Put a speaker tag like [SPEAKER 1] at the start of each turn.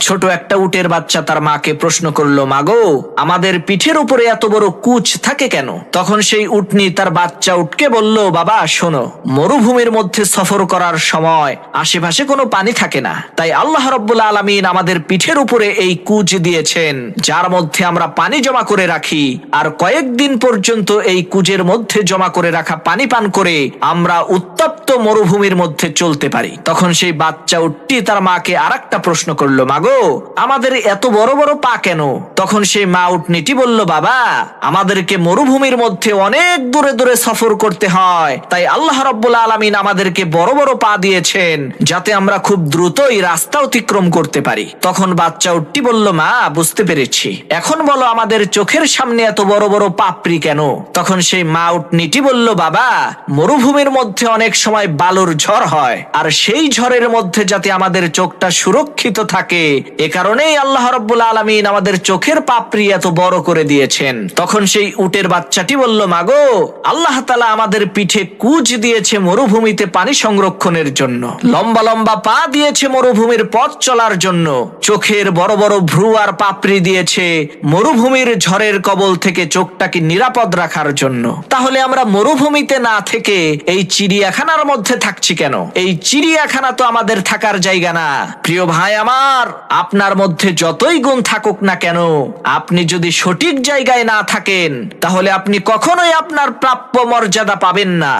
[SPEAKER 1] ছোট একটা উটের বাচ্চা তার মাকে প্রশ্ন করলো, মাগো, আমাদের পিঠের উপরে এত বড় কুচ থাকে কেন? তখন সেই উটনি তার বাচ্চা উটকে বলল, বাবা শোনো, মরুভূমির মধ্যে সফর করার সময় আশেপাশে কোনো পানি থাকে না, তাই আল্লাহ রাব্বুল আলামিন আমাদের পিঠের উপরে এই কুচ দিয়েছেন, যার মধ্যে আমরা পানি জমা করে রাখি, আর কয়েকদিন পর্যন্ত এই কুজের মধ্যে জমা করে রাখা পানি পান করে আমরা উত্তপ্ত মরুভূমির মধ্যে চলতে পারি। তখন সেই বাচ্চা উটটি তার মাকে আরেকটা প্রশ্ন করলো, মাগো, আমাদের এত বড় বড় পা কেন? তখন সেই মা উটনিটি বলল, বাবা, আমাদেরকে মরুভূমির মধ্যে অনেক দূরে দূরে সফর করতে হয়, তাই আল্লাহ রাব্বুল আলামিন আমাদেরকে বড় বড় পা দিয়েছেন, যাতে আমরা খুব দ্রুতই রাস্তা অতিক্রম করতে পারি। তখন বাচ্চা উটটি বলল, মা, বুঝতে পেরেছি, এখন বলো আমাদের চোখের সামনে এত বড় বড় পাপড়ি কেন? তখন সেই মা উটনিটি বলল, বাবা, মরুভূমির মধ্যে অনেক সময় বালুর ঝড় হয়, আর সেই ঝড়ের মধ্যে যাতে আমাদের চোখটা সুরক্ষিত থাকে, এ কারণেই আল্লাহ রাব্বুল আলামিন আমাদের চোখের পাপড়ি এত বড় করে দিয়েছেন। তখন সেই উটের বাচ্চাটি বলল, মাগো, আল্লাহ তাআলা আমাদের পিঠে কুচ দিয়েছে মরুভূমিতে পানি সংরক্ষণের জন্য, লম্বা লম্বা পা দিয়েছে মরুভূমির পথ চলার জন্য, চোখের বড় বড় ভ্রু আর পাপড়ি দিয়েছে মরুভূমির ঝড়ের কবল থেকে চোখটাকে নিরাপদ রাখার জন্য। তাহলে আমরা মরুভূমিতে না থেকে এই চিড়িয়াখানার মধ্যে থাকছি কেন? এই চিড়িয়াখানা তো আমাদের থাকার জায়গা না। প্রিয় ভাই আমার, আপনার মধ্যে যতই গুণ থাকুক না কেন, আপনি যদি সঠিক জায়গায় না থাকেন, তাহলে আপনি কখনোই আপনার প্রাপ্য মর্যাদা পাবেন না।